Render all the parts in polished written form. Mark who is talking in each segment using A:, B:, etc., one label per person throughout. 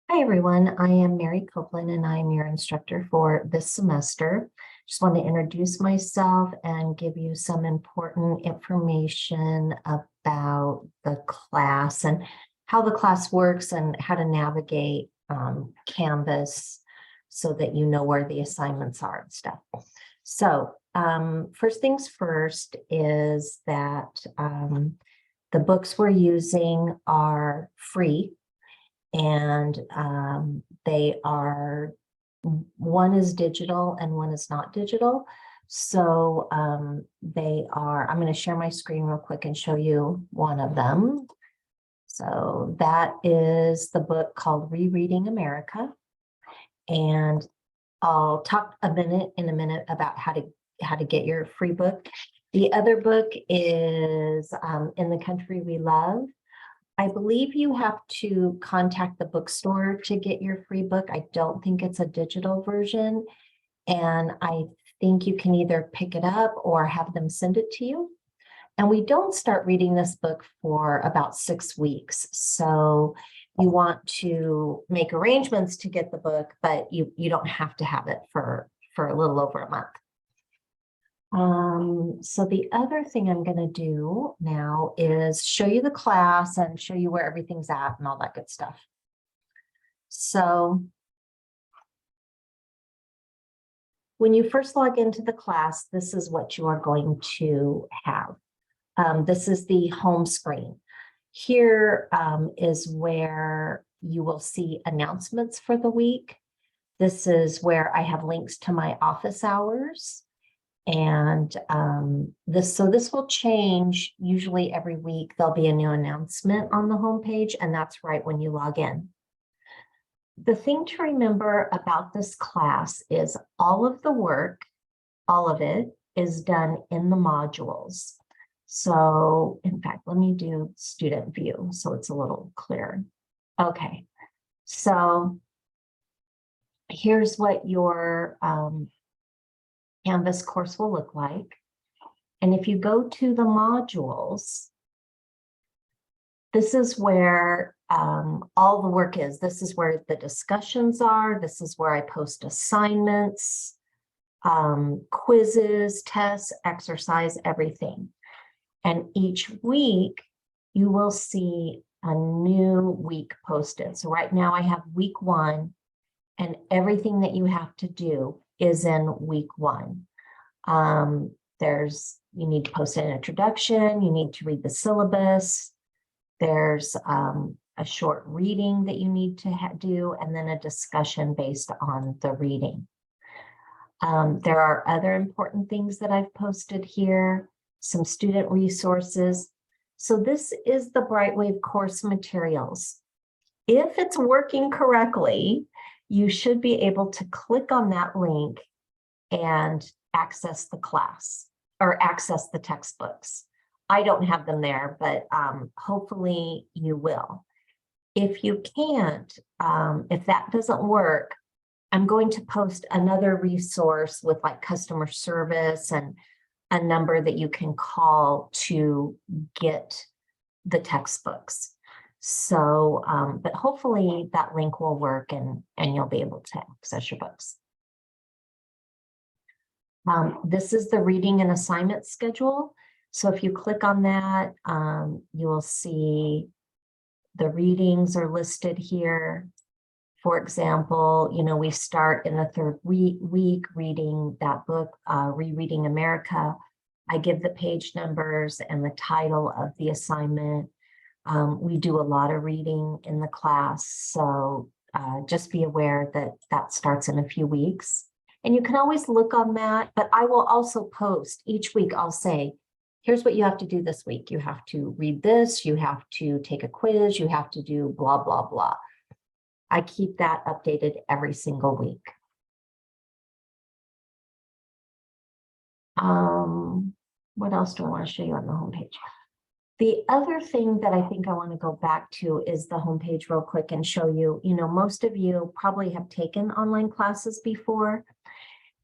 A: Hi, everyone. I am Mary Copeland, and I am your instructor for this semester. Just want to introduce myself and give you some important information about the class and how the class works and how to navigate Canvas so that you know where the assignments are and stuff. So first things first is that the books we're using are free. And they are, one is digital and one is not digital. So I'm going to share my screen real quick and show you one of them. So that is the book called Rereading America. And I'll talk in a minute about how to get your free book. The other book is In the Country We Love. I believe you have to contact the bookstore to get your free book. I don't think it's a digital version. And I think you can either pick it up or have them send it to you. And we don't start reading this book for about 6 weeks. So you want to make arrangements to get the book, but you don't have to have it for a little over a month. So the other thing I'm going to do now is show you the class and show you where everything's at and all that good stuff. So when you first log into the class, this is what you are going to have. This is the home screen. Here is where you will see announcements for the week. This is where I have links to my office hours. And this will change usually every week. There'll be a new announcement on the homepage, and that's right when you log in. The thing to remember about this class is all of the work, all of it is done in the modules. So in fact, let me do student view so it's a little clearer. Okay, so here's what your Canvas course will look like. And if you go to the modules, this is where all the work is. This is where the discussions are. This is where I post assignments, quizzes, tests, exercise, everything. And each week you will see a new week posted. So right now I have week 1, and everything that you have to do is in week 1. You need to post an introduction, you need to read the syllabus, there's a short reading that you need to do, and then a discussion based on the reading. There are other important things that I've posted here, some student resources. So this is the Brightwave course materials. If it's working correctly, you should be able to click on that link and access the class or access the textbooks. I don't have them there, but hopefully you will. If you can't, if that doesn't work, I'm going to post another resource with like customer service and a number that you can call to get the textbooks. So, but hopefully that link will work and you'll be able to access your books. This is the reading and assignment schedule. So if you click on that, you will see the readings are listed here. For example, we start in the 3rd week reading that book, Rereading America. I give the page numbers and the title of the assignment. We do a lot of reading in the class, so just be aware that that starts in a few weeks. And you can always look on that, but I will also post each week. I'll say, here's what you have to do this week. You have to read this, you have to take a quiz, you have to do blah, blah, blah. I keep that updated every single week. What else do I want to show you on the homepage? The other thing that I think I want to go back to is the homepage real quick and show you, most of you probably have taken online classes before.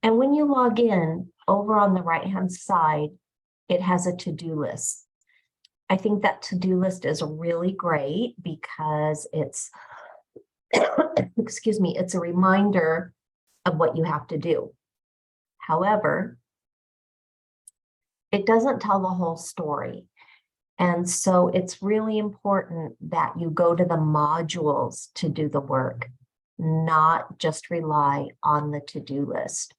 A: And when you log in, over on the right-hand side, it has a to-do list. I think that to-do list is really great because it's excuse me, it's a reminder of what you have to do. However, it doesn't tell the whole story. And so it's really important that you go to the modules to do the work, not just rely on the to-do list.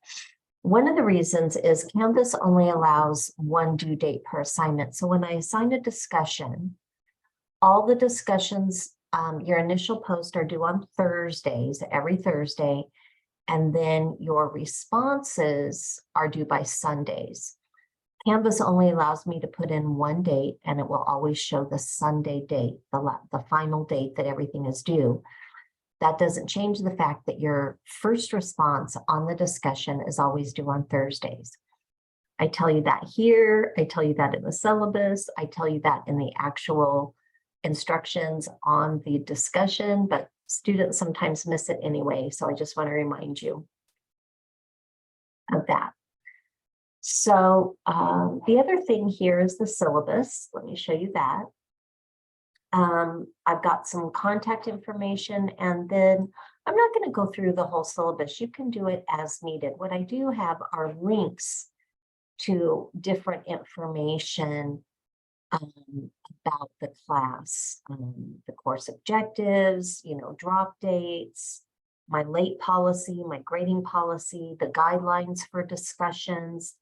A: One of the reasons is Canvas only allows one due date per assignment. So when I assign a discussion, all the discussions, your initial posts are due on Thursdays, every Thursday, and then your responses are due by Sundays. Canvas only allows me to put in one date, and it will always show the Sunday date, the final date that everything is due. That doesn't change the fact that your first response on the discussion is always due on Thursdays. I tell you that here, I tell you that in the syllabus, I tell you that in the actual instructions on the discussion, but students sometimes miss it anyway. So I just want to remind you of that. So the other thing here is the syllabus. Let me show you that. I've got some contact information, and then I'm not going to go through the whole syllabus. You can do it as needed. What I do have are links to different information about the class, the course objectives, drop dates, my late policy, my grading policy, the guidelines for discussions.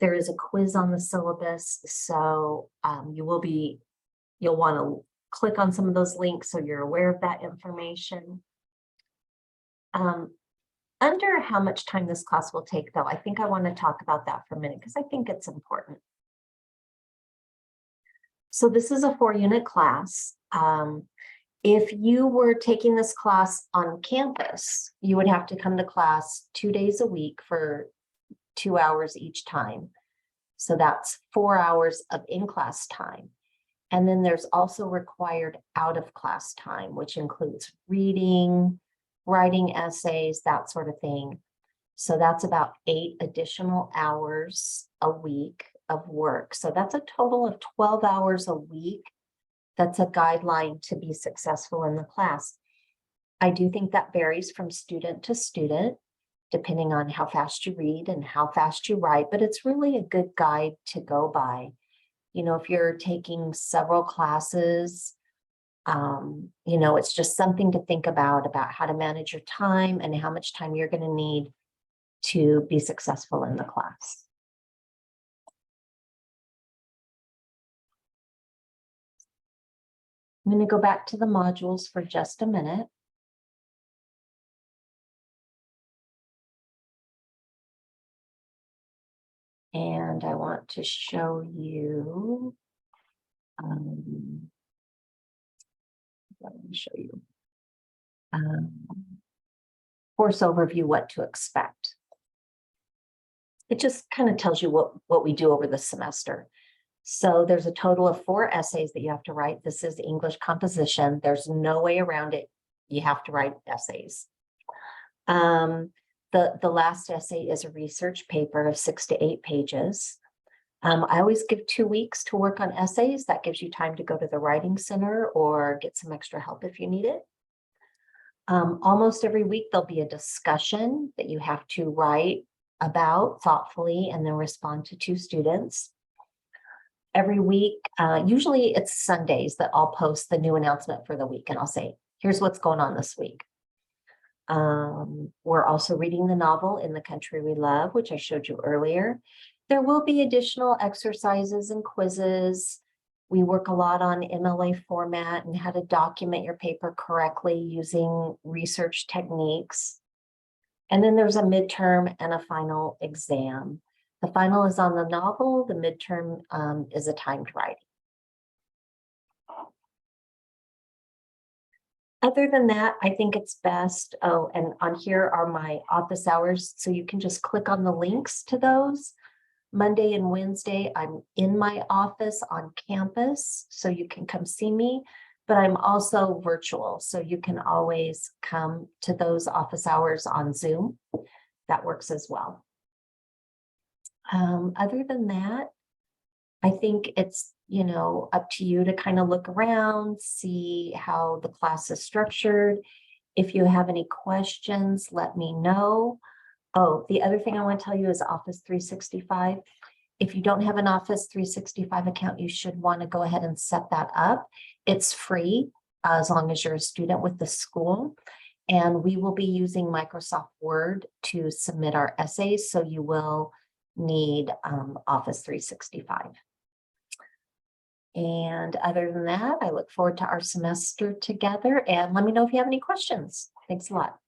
A: There is a quiz on the syllabus, so you'll want to click on some of those links so you're aware of that information. Under how much time this class will take, though, I think I want to talk about that for a minute because I think it's important. So this is a 4-unit class. If you were taking this class on campus, you would have to come to class 2 days a week for 2 hours each time. So that's 4 hours of in-class time. And then there's also required out-of-class time, which includes reading, writing essays, that sort of thing. So that's about 8 additional hours a week of work. So that's a total of 12 hours a week. That's a guideline to be successful in the class. I do think that varies from student to student, depending on how fast you read and how fast you write, but it's really a good guide to go by. If you're taking several classes, it's just something to think about how to manage your time and how much time you're going to need to be successful in the class. I'm going to go back to the modules for just a minute. And I want to show you, let me show you course overview, what to expect. It just kind of tells you what we do over the semester. So there's a total of 4 essays that you have to write. This is English composition. There's no way around it. You have to write essays. The last essay is a research paper of 6 to 8 pages. I always give 2 weeks to work on essays. That gives you time to go to the writing center or get some extra help if you need it. Almost every week, there'll be a discussion that you have to write about thoughtfully and then respond to 2 students. Every week, usually it's Sundays that I'll post the new announcement for the week, and I'll say, here's what's going on this week. We're also reading the novel In the Country We Love, which I showed you earlier. There will be additional exercises and quizzes. We work a lot on MLA format and how to document your paper correctly using research techniques. And then there's a midterm and a final exam. The final is on the novel. The midterm is a timed writing. Other than that, I think it's best. Oh, and on here are my office hours. So you can just click on the links to those. Monday and Wednesday, I'm in my office on campus, so you can come see me, but I'm also virtual. So you can always come to those office hours on Zoom. That works as well. Other than that, I think it's, up to you to kind of look around, see how the class is structured. If you have any questions, let me know. Oh, the other thing I want to tell you is Office 365. If you don't have an Office 365 account, you should want to go ahead and set that up. It's free as long as you're a student with the school. And we will be using Microsoft Word to submit our essays, so you will need Office 365. And other than that, I look forward to our semester together, and let me know if you have any questions. Thanks a lot.